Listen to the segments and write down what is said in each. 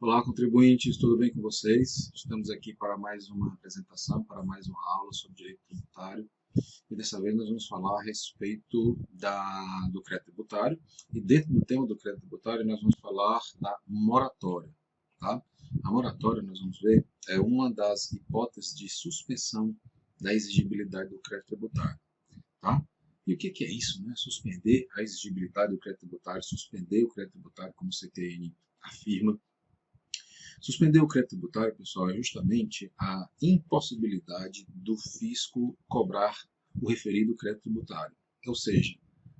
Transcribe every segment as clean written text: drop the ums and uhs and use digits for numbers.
Olá, contribuintes, tudo bem com vocês? Estamos aqui para mais uma apresentação, para mais uma aula sobre direito tributário. E dessa vez nós vamos falar a respeito do crédito tributário. E dentro do tema do crédito tributário nós vamos falar da moratória. Tá? A moratória, nós vamos ver, é uma das hipóteses de suspensão da exigibilidade do crédito tributário. Tá? E o que é isso? Né? Suspender a exigibilidade do crédito tributário, suspender o crédito tributário, como o CTN afirma. Suspender o crédito tributário, pessoal, é justamente a impossibilidade do fisco cobrar o referido crédito tributário. Ou seja,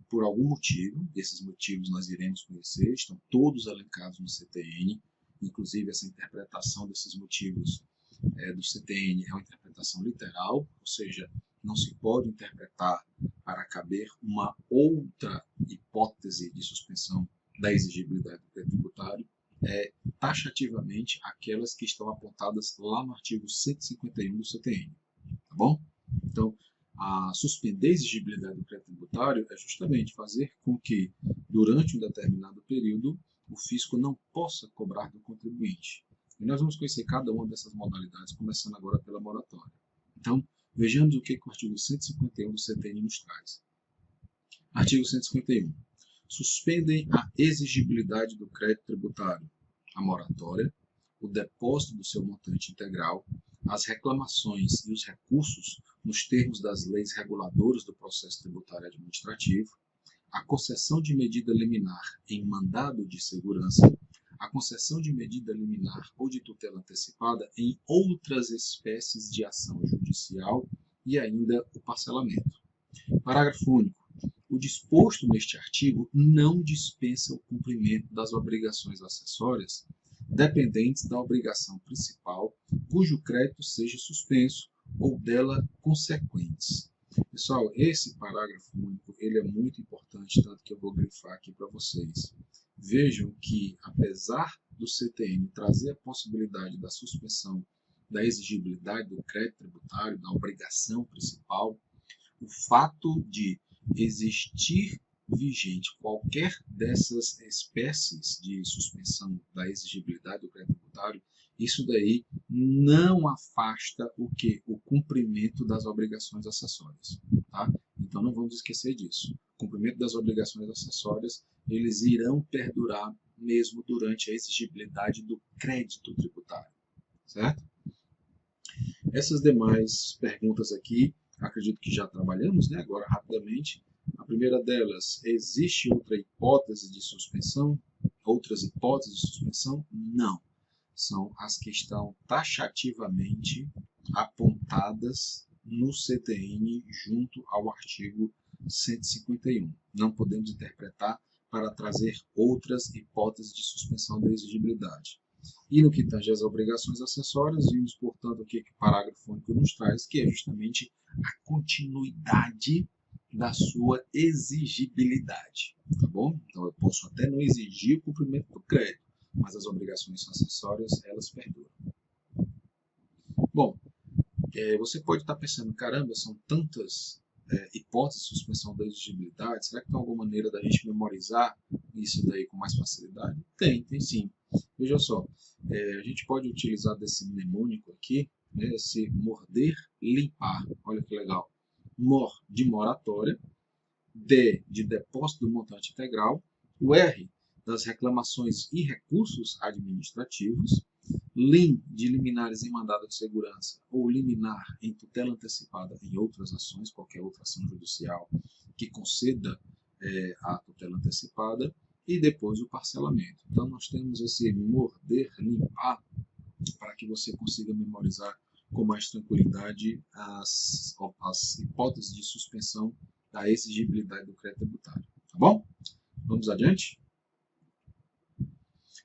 por algum motivo, esses motivos nós iremos conhecer, estão todos elencados no CTN, inclusive essa interpretação desses motivos do CTN é uma interpretação literal, ou seja, não se pode interpretar para caber uma outra hipótese de suspensão da exigibilidade do crédito tributário, taxativamente aquelas que estão apontadas lá no artigo 151 do CTN, tá bom? Então, a suspender a exigibilidade do crédito tributário é justamente fazer com que, durante um determinado período, o fisco não possa cobrar do contribuinte. E nós vamos conhecer cada uma dessas modalidades, começando agora pela moratória. Então, vejamos o que o artigo 151 do CTN nos traz. Artigo 151. Suspendem a exigibilidade do crédito tributário, a moratória, o depósito do seu montante integral, as reclamações e os recursos nos termos das leis reguladoras do processo tributário administrativo, a concessão de medida liminar em mandado de segurança, a concessão de medida liminar ou de tutela antecipada em outras espécies de ação judicial e ainda o parcelamento. Parágrafo único. O disposto neste artigo não dispensa o cumprimento das obrigações acessórias dependentes da obrigação principal, cujo crédito seja suspenso ou dela consequentes. Pessoal, esse parágrafo único ele é muito importante, tanto que eu vou grifar aqui para vocês. Vejam que, apesar do CTN trazer a possibilidade da suspensão da exigibilidade do crédito tributário, da obrigação principal, o fato de existir vigente qualquer dessas espécies de suspensão da exigibilidade do crédito tributário, isso daí não afasta o cumprimento das obrigações acessórias. Tá? Então não vamos esquecer disso. O cumprimento das obrigações acessórias, eles irão perdurar mesmo durante a exigibilidade do crédito tributário. Certo? Essas demais perguntas aqui, acredito que já trabalhamos, né? Agora rapidamente. A primeira delas, existe outra hipótese de suspensão? Outras hipóteses de suspensão? Não. São as que estão taxativamente apontadas no CTN junto ao artigo 151. Não podemos interpretar para trazer outras hipóteses de suspensão da exigibilidade. E no que tange às obrigações acessórias, vimos, portanto, aqui que o parágrafo único nos traz, que é justamente a continuidade da sua exigibilidade, tá bom? Então eu posso até não exigir o cumprimento do crédito, mas as obrigações acessórias, elas perduram. Bom, você pode estar pensando, caramba, são tantas hipóteses de suspensão da exigibilidade, será que tem alguma maneira da gente memorizar isso daí com mais facilidade? Tem sim. Veja só, a gente pode utilizar desse mnemônico aqui, né, esse morder, limpar, olha que legal. MOR de moratória, D de depósito do montante integral, o R das reclamações e recursos administrativos, LIM de liminares em mandado de segurança ou liminar em tutela antecipada em outras ações, qualquer outra ação judicial que conceda a tutela antecipada, e depois o parcelamento. Então nós temos esse morder, limpar, para que você consiga memorizar com mais tranquilidade as hipóteses de suspensão da exigibilidade do crédito tributário. Tá bom? Vamos adiante?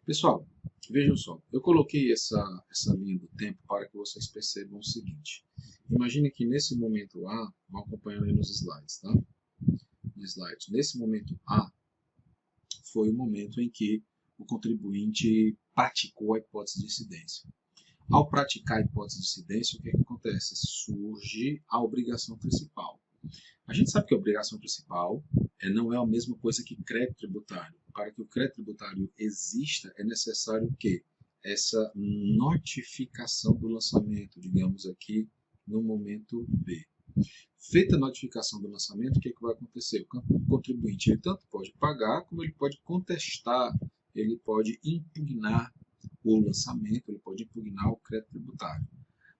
Pessoal, vejam só, eu coloquei essa linha do tempo para que vocês percebam o seguinte. Imagine que nesse momento A, vão acompanhando aí nos slides, tá? Nos slides. Nesse momento A, foi o momento em que o contribuinte praticou a hipótese de incidência. Ao praticar a hipótese de incidência, o que acontece? Surge a obrigação principal. A gente sabe que a obrigação principal não é a mesma coisa que crédito tributário. Para que o crédito tributário exista, é necessário que essa notificação do lançamento, digamos aqui, no momento B. Feita a notificação do lançamento, o que vai acontecer? O contribuinte ele tanto pode pagar, como ele pode contestar, ele pode impugnar o lançamento, ele pode impugnar o crédito tributário.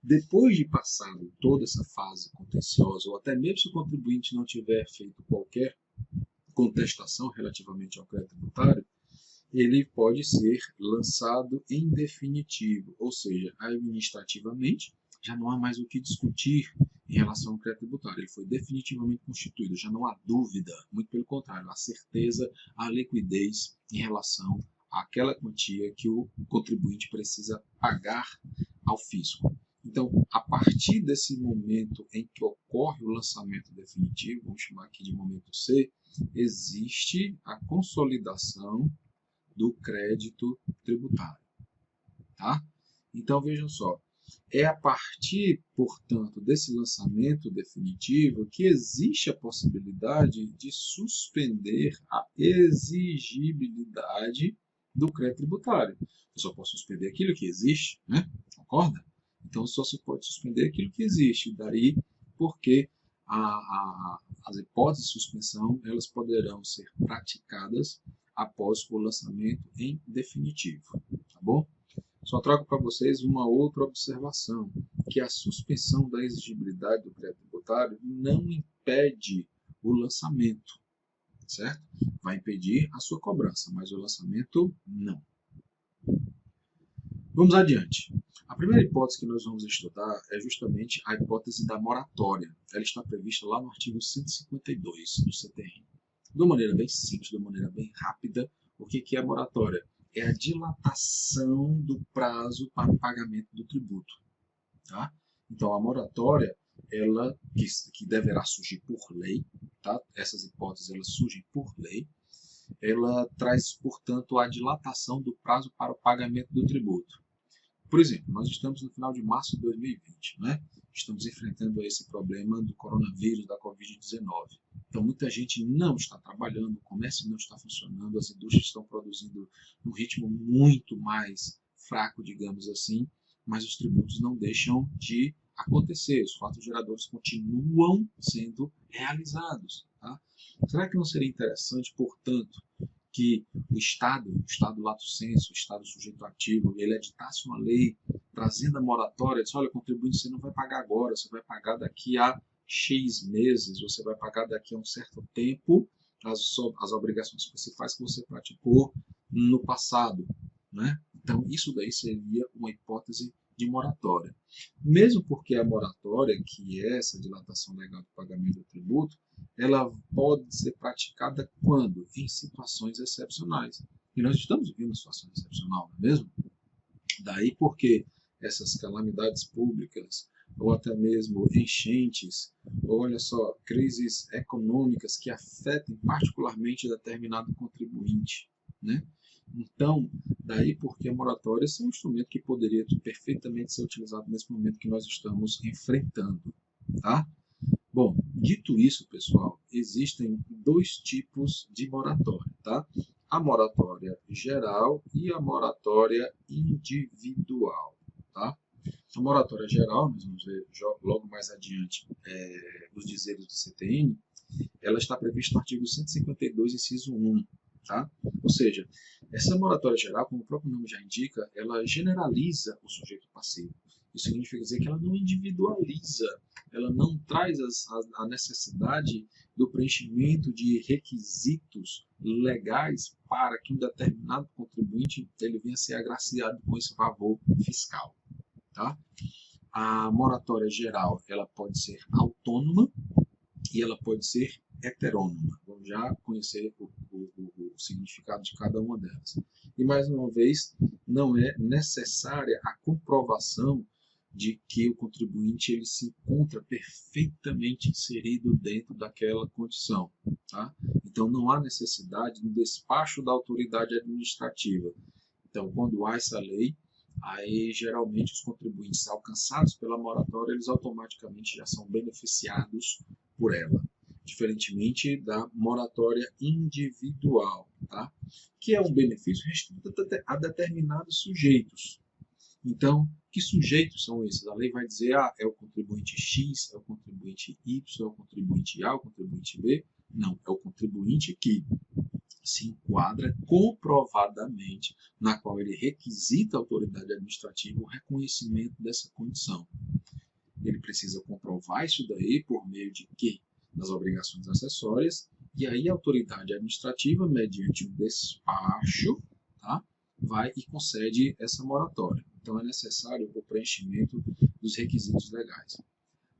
Depois de passado toda essa fase contenciosa, ou até mesmo se o contribuinte não tiver feito qualquer contestação relativamente ao crédito tributário, ele pode ser lançado em definitivo, ou seja, administrativamente já não há mais o que discutir em relação ao crédito tributário. Ele foi definitivamente constituído, já não há dúvida, muito pelo contrário, há certeza, há liquidez em relação àquela quantia que o contribuinte precisa pagar ao fisco. Então, a partir desse momento em que ocorre o lançamento definitivo, vamos chamar aqui de momento C, existe a consolidação do crédito tributário. Tá? Então, vejam só, é a partir, portanto, desse lançamento definitivo que existe a possibilidade de suspender a exigibilidade do crédito tributário. Eu só posso suspender aquilo que existe, né? Concorda? Então, só se pode suspender aquilo que existe. Daí, porque as hipóteses de suspensão elas poderão ser praticadas após o lançamento em definitivo. Tá bom? Só trago para vocês uma outra observação, que a suspensão da exigibilidade do crédito tributário não impede o lançamento, certo? Vai impedir a sua cobrança, mas o lançamento não. Vamos adiante. A primeira hipótese que nós vamos estudar é justamente a hipótese da moratória. Ela está prevista lá no artigo 152 do CTN. De uma maneira bem simples, de uma maneira bem rápida, o que é a moratória? É a dilatação do prazo para o pagamento do tributo. Tá? Então, a moratória, ela que deverá surgir por lei, tá? Essas hipóteses elas surgem por lei, ela traz, portanto, a dilatação do prazo para o pagamento do tributo. Por exemplo, nós estamos no final de março de 2020, né? Estamos enfrentando esse problema do coronavírus, da Covid-19. Então, muita gente não está trabalhando, o comércio não está funcionando, as indústrias estão produzindo num ritmo muito mais fraco, digamos assim, mas os tributos não deixam de acontecer, os fatos geradores continuam sendo realizados. Tá? Será que não seria interessante, portanto, que o Estado lato sensu, o Estado sujeito ativo, ele editasse uma lei trazendo a moratória, disse, olha, contribuinte, você não vai pagar agora, você vai pagar daqui a X meses, você vai pagar daqui a um certo tempo as obrigações principais que você praticou no passado. Né? Então, isso daí seria uma hipótese de moratória. Mesmo porque a moratória, que é essa dilatação legal do pagamento do tributo, ela pode ser praticada quando? Em situações excepcionais. E nós estamos vivendo uma situação excepcional, não é mesmo? Daí porque essas calamidades públicas, ou até mesmo enchentes, ou olha só, crises econômicas que afetem particularmente determinado contribuinte, né? Então, daí porque a moratória é um instrumento que poderia perfeitamente ser utilizado nesse momento que nós estamos enfrentando, tá? Bom, dito isso, pessoal, existem dois tipos de moratória, tá? A moratória geral e a moratória individual, tá? A moratória geral, nós vamos ver logo mais adiante os dizeres do CTN, ela está prevista no artigo 152, inciso 1, tá? Ou seja, essa moratória geral, como o próprio nome já indica, ela generaliza o sujeito passivo. Isso significa dizer que ela não individualiza, ela não traz a necessidade do preenchimento de requisitos legais para que um determinado contribuinte ele venha a ser agraciado com esse favor fiscal. Tá? A moratória geral ela pode ser autônoma e ela pode ser heterônoma. Vamos já conhecer o significado de cada uma delas. E mais uma vez, não é necessária a comprovação de que o contribuinte ele se encontra perfeitamente inserido dentro daquela condição. Tá? Então, não há necessidade do despacho da autoridade administrativa. Então, quando há essa lei, aí geralmente os contribuintes alcançados pela moratória, eles automaticamente já são beneficiados por ela. diferentemente da moratória individual, tá? Que é um benefício restrito a determinados sujeitos. Então, que sujeitos são esses? A lei vai dizer, é o contribuinte X, é o contribuinte Y, é o contribuinte A, é o contribuinte B. Não, é o contribuinte que se enquadra comprovadamente, na qual ele requisita à autoridade administrativa o reconhecimento dessa condição. Ele precisa comprovar isso daí por meio de quê? Das obrigações acessórias, e aí a autoridade administrativa, mediante um despacho, tá, vai e concede essa moratória. Então é necessário o preenchimento dos requisitos legais.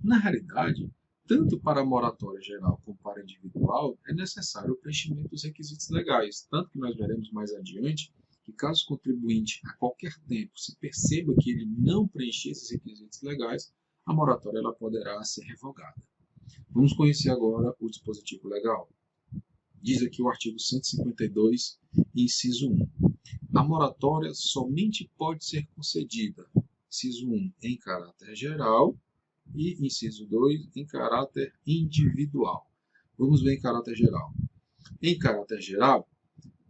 Na realidade, tanto para a moratória geral como para a individual, é necessário o preenchimento dos requisitos legais, tanto que nós veremos mais adiante que caso o contribuinte a qualquer tempo se perceba que ele não preencher esses requisitos legais, a moratória ela poderá ser revogada. Vamos conhecer agora o dispositivo legal. Diz aqui o artigo 152, inciso 1. A moratória somente pode ser concedida, inciso 1, em caráter geral e, inciso 2, em caráter individual. Vamos ver em caráter geral. Em caráter geral,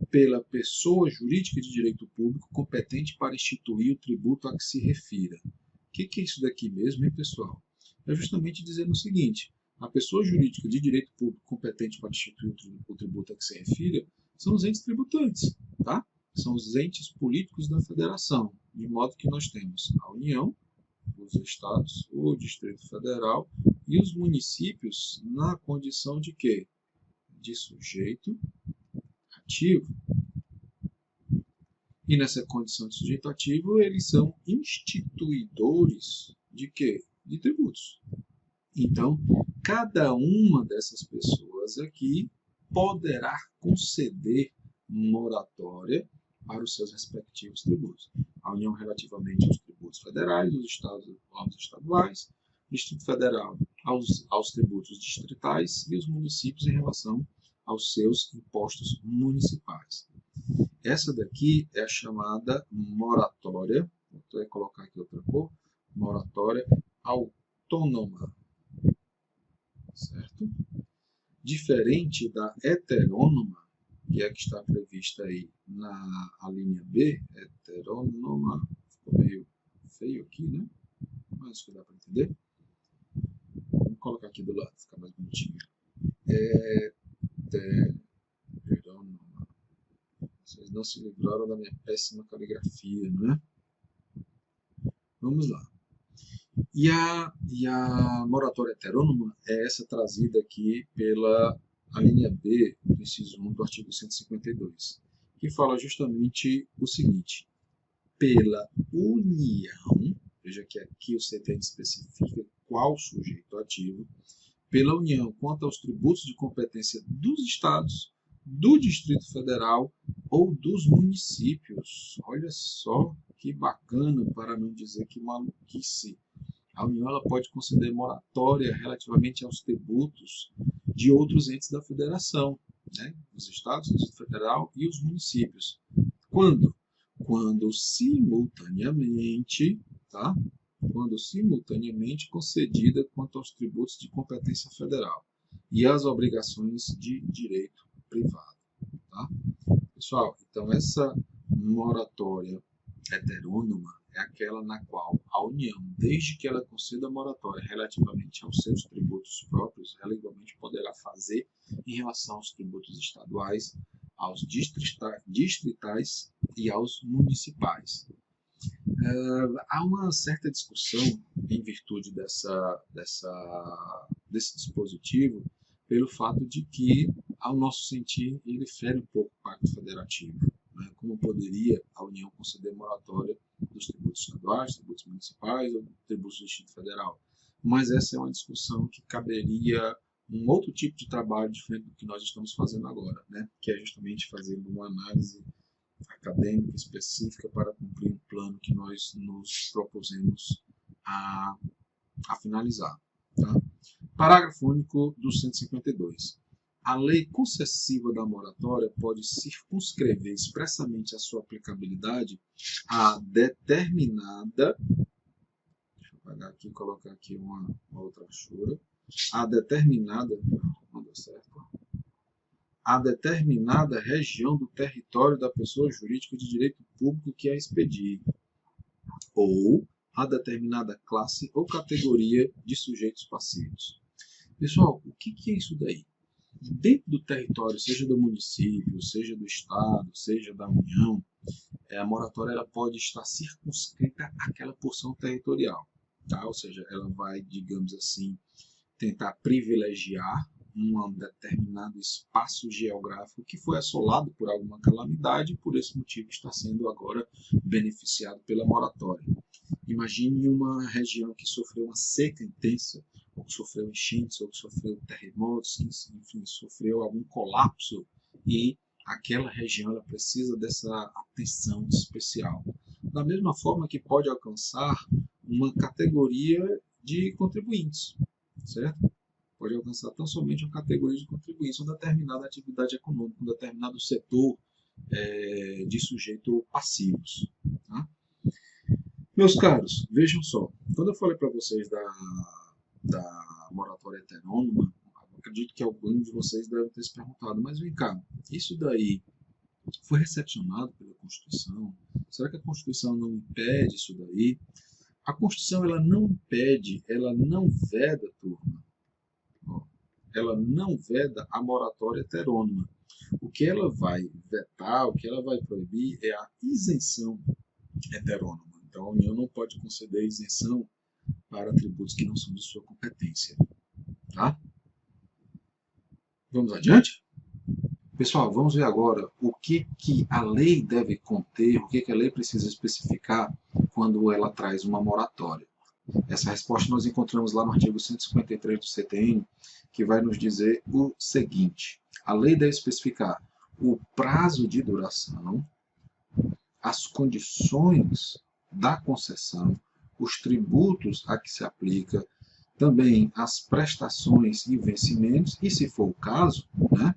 pela pessoa jurídica de direito público competente para instituir o tributo a que se refira. O que é isso daqui mesmo, hein, pessoal? É justamente dizendo o seguinte: a pessoa jurídica de direito público competente para instituir o tributo a que se refira são os entes tributantes, tá? São os entes políticos da federação, de modo que nós temos a União, os estados, o Distrito Federal e os municípios na condição de quê? De sujeito ativo. E nessa condição de sujeito ativo, eles são instituidores de quê? De tributos. Então, cada uma dessas pessoas aqui poderá conceder moratória para os seus respectivos tributos. A União relativamente aos tributos federais, os estados aos estaduais, o Distrito Federal aos tributos distritais e os municípios em relação aos seus impostos municipais. Essa daqui é a chamada moratória, vou colocar aqui outra cor, moratória autônoma, certo? Diferente da heterônoma, que é a que está prevista aí na linha B, heterônoma, ficou meio feio aqui, né? Mas que dá para entender. Vamos colocar aqui do lado, ficar mais bonitinho. Heterônoma. Vocês não se livraram da minha péssima caligrafia, não é? Vamos lá. E a moratória heterônoma é essa trazida aqui pela a linha B do inciso 1 do artigo 152, que fala justamente o seguinte: pela União, veja que aqui o CTN especifica qual sujeito ativo, pela União quanto aos tributos de competência dos estados, do Distrito Federal ou dos municípios. Olha só que bacana, para não dizer que maluquice. A União ela pode conceder moratória relativamente aos tributos de outros entes da federação, né? Os estados, o Distrito Federal e os municípios. Quando? Quando simultaneamente, tá? Quando simultaneamente concedida quanto aos tributos de competência federal e às obrigações de direito privado, tá? Pessoal, então essa moratória heterônoma é aquela na qual a União, desde que ela conceda moratória relativamente aos seus tributos próprios, ela igualmente poderá fazer em relação aos tributos estaduais, aos distritais e aos municipais. Há uma certa discussão em virtude desse dispositivo pelo fato de que, ao nosso sentir, ele fere um pouco o Pacto Federativo. Né? Como poderia a União conceder moratória dos tributos estaduais, tributos municipais ou tributos do Distrito Federal? Mas essa é uma discussão que caberia um outro tipo de trabalho diferente do que nós estamos fazendo agora, né? Que é justamente fazendo uma análise acadêmica específica para cumprir um plano que nós nos propusemos a finalizar. Tá? Parágrafo único do 152. A lei concessiva da moratória pode circunscrever expressamente a sua aplicabilidade a determinada, deixa eu apagar aqui e colocar aqui uma outra achura, a determinada, não deu certo? A determinada região do território da pessoa jurídica de direito público que a expedir, ou a determinada classe ou categoria de sujeitos passivos. Pessoal, o que é isso daí? Dentro do território, seja do município, seja do estado, seja da União, a moratória ela pode estar circunscrita àquela porção territorial, tá? Ou seja, ela vai, digamos assim, tentar privilegiar um determinado espaço geográfico que foi assolado por alguma calamidade e por esse motivo está sendo agora beneficiado pela moratória. Imagine uma região que sofreu uma seca intensa, ou que sofreu enchentes, ou que sofreu terremotos, que, enfim, sofreu algum colapso e aquela região ela precisa dessa atenção especial. Da mesma forma que pode alcançar uma categoria de contribuintes, certo? Pode alcançar tão somente uma categoria de contribuintes, uma determinada atividade econômica, um determinado setor de sujeito passivos. Tá? Meus caros, vejam só, quando eu falei para vocês da moratória heterônoma, acredito que alguns de vocês devem ter se perguntado, mas vem cá, isso daí foi recepcionado pela Constituição? Será que a Constituição não impede isso daí? A Constituição ela não impede, ela não veda, turma. Ela não veda a moratória heterônoma. O que ela vai vetar, o que ela vai proibir é a isenção heterônoma. Então a União não pode conceder isenção para tributos que não são de sua competência. Tá? Vamos adiante? Pessoal, vamos ver agora o que a lei deve conter, o que a lei precisa especificar quando ela traz uma moratória. Essa resposta nós encontramos lá no artigo 153 do CTN, que vai nos dizer o seguinte: a lei deve especificar o prazo de duração, as condições da concessão, os tributos a que se aplica, também as prestações e vencimentos, e, se for o caso, né,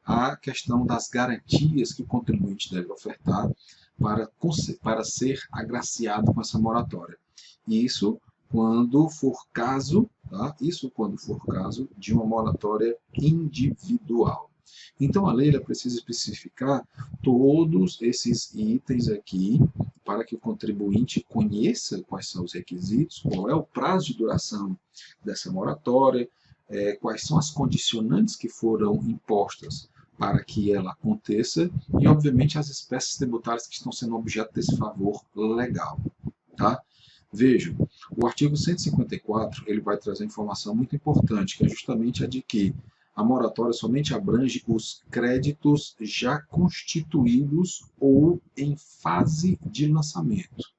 a questão das garantias que o contribuinte deve ofertar para ser agraciado com essa moratória. Isso quando for caso, tá? Isso quando for caso de uma moratória individual. Então a lei precisa especificar todos esses itens aqui para que o contribuinte conheça quais são os requisitos, qual é o prazo de duração dessa moratória, quais são as condicionantes que foram impostas para que ela aconteça e, obviamente, as espécies tributárias que estão sendo objeto desse favor legal. Tá? Vejam, o artigo 154 ele vai trazer informação muito importante, que é justamente a de que a moratória somente abrange os créditos já constituídos ou em fase de lançamento.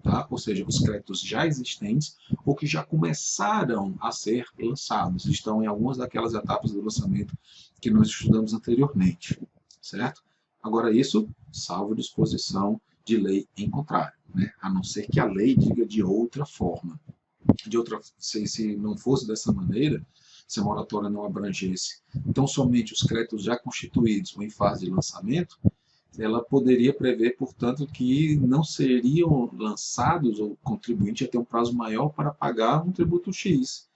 Tá? Ou seja, os créditos já existentes ou que já começaram a ser lançados, estão em algumas daquelas etapas do lançamento que nós estudamos anteriormente, certo? Agora isso, salvo disposição de lei em contrário, né? A não ser que a lei diga de outra forma. Se não fosse dessa maneira, se a moratória não abrangesse então somente os créditos já constituídos ou em fase de lançamento, ela poderia prever, portanto, que não seriam lançados, ou o contribuinte ia ter um prazo maior para pagar um tributo X.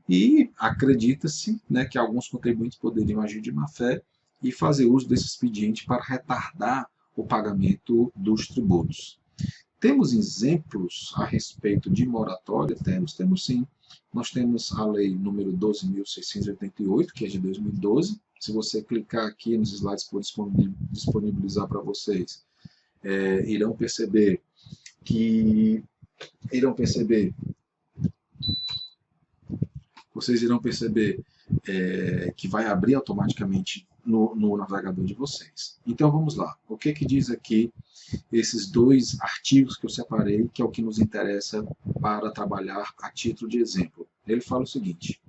E acredita-se, né, que alguns contribuintes poderiam agir de má-fé e fazer uso desse expediente para retardar o pagamento dos tributos. Temos exemplos a respeito de moratória? Temos sim. Nós temos a lei número 12.688, que é de 2012. Se você clicar aqui nos slides que vou disponibilizar para vocês, irão perceber que vai abrir automaticamente no navegador de vocês. Então vamos lá. O que diz aqui esses dois artigos que eu separei, que é o que nos interessa para trabalhar a título de exemplo? Ele fala o seguinte: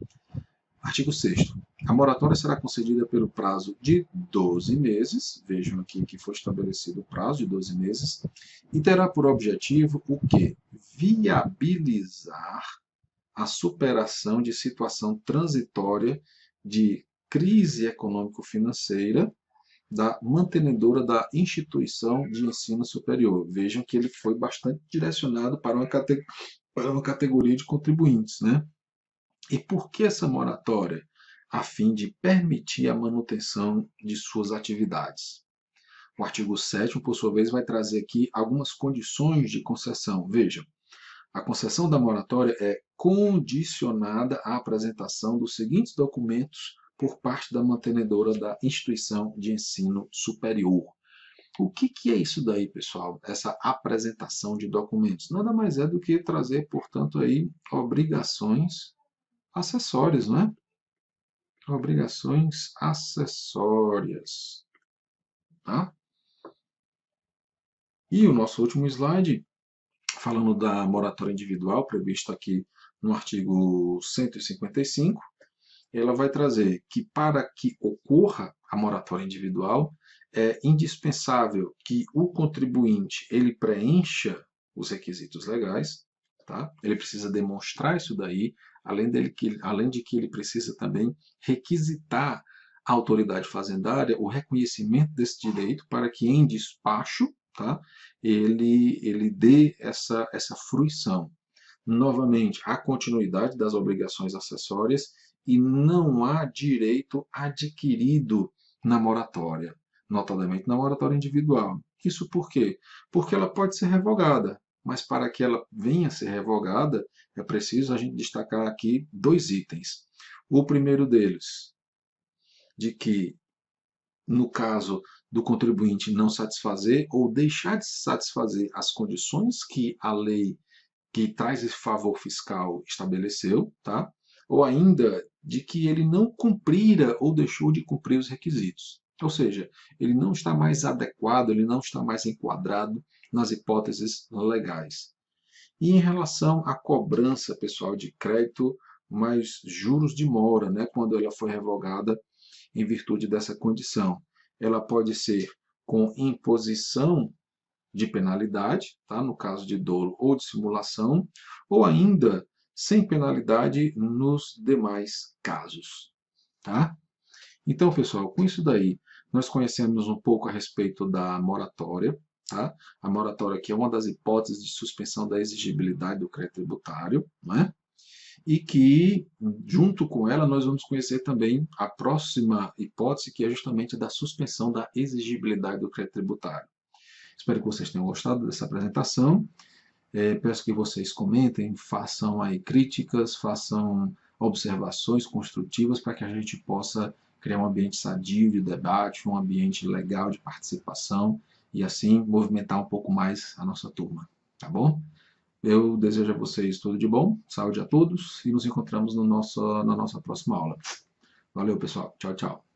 artigo 6º. A moratória será concedida pelo prazo de 12 meses, vejam aqui que foi estabelecido o prazo de 12 meses, e terá por objetivo o quê? Viabilizar a superação de situação transitória de crise econômico-financeira da mantenedora da instituição de ensino superior. Vejam que ele foi bastante direcionado para uma categoria de contribuintes, né? E por que essa moratória? a fim de permitir a manutenção de suas atividades. O artigo 7º, por sua vez, vai trazer aqui algumas condições de concessão. Vejam, a concessão da moratória é condicionada à apresentação dos seguintes documentos por parte da mantenedora da instituição de ensino superior. O que é isso daí, pessoal? Essa apresentação de documentos? Nada mais é do que trazer, portanto, aí obrigações acessórias, não é? Obrigações acessórias. Tá? E o nosso último slide, falando da moratória individual, prevista aqui no artigo 155, ela vai trazer que para que ocorra a moratória individual, é indispensável que o contribuinte ele preencha os requisitos legais, tá? Ele precisa demonstrar isso daí, além de que ele precisa também requisitar à autoridade fazendária o reconhecimento desse direito para que em despacho, tá? ele dê essa fruição. Novamente, a continuidade das obrigações acessórias e não há direito adquirido na moratória, notadamente na moratória individual. Isso por quê? Porque ela pode ser revogada, mas para que ela venha a ser revogada, é preciso a gente destacar aqui 2 itens. O primeiro deles, de que, no caso do contribuinte não satisfazer ou deixar de satisfazer as condições que a lei que traz esse favor fiscal estabeleceu, tá? Ou ainda de que ele não cumprira ou deixou de cumprir os requisitos. Ou seja, ele não está mais adequado, ele não está mais enquadrado nas hipóteses legais. E em relação à cobrança, pessoal, de crédito mais juros de mora, né, quando ela foi revogada em virtude dessa condição. Ela pode ser com imposição de penalidade, tá? No caso de dolo ou de simulação, ou ainda sem penalidade nos demais casos. Tá? Então, pessoal, com isso daí, nós conhecemos um pouco a respeito da moratória. Tá? A moratória aqui é uma das hipóteses de suspensão da exigibilidade do crédito tributário, né? E que, junto com ela, nós vamos conhecer também a próxima hipótese, que é justamente a da suspensão da exigibilidade do crédito tributário. Espero que vocês tenham gostado dessa apresentação. Peço que vocês comentem, façam aí críticas, façam observações construtivas para que a gente possa criar um ambiente sadio de debate, um ambiente legal de participação e assim movimentar um pouco mais a nossa turma, tá bom? Eu desejo a vocês tudo de bom, saúde a todos e nos encontramos na nossa próxima aula. Valeu, pessoal. Tchau, tchau.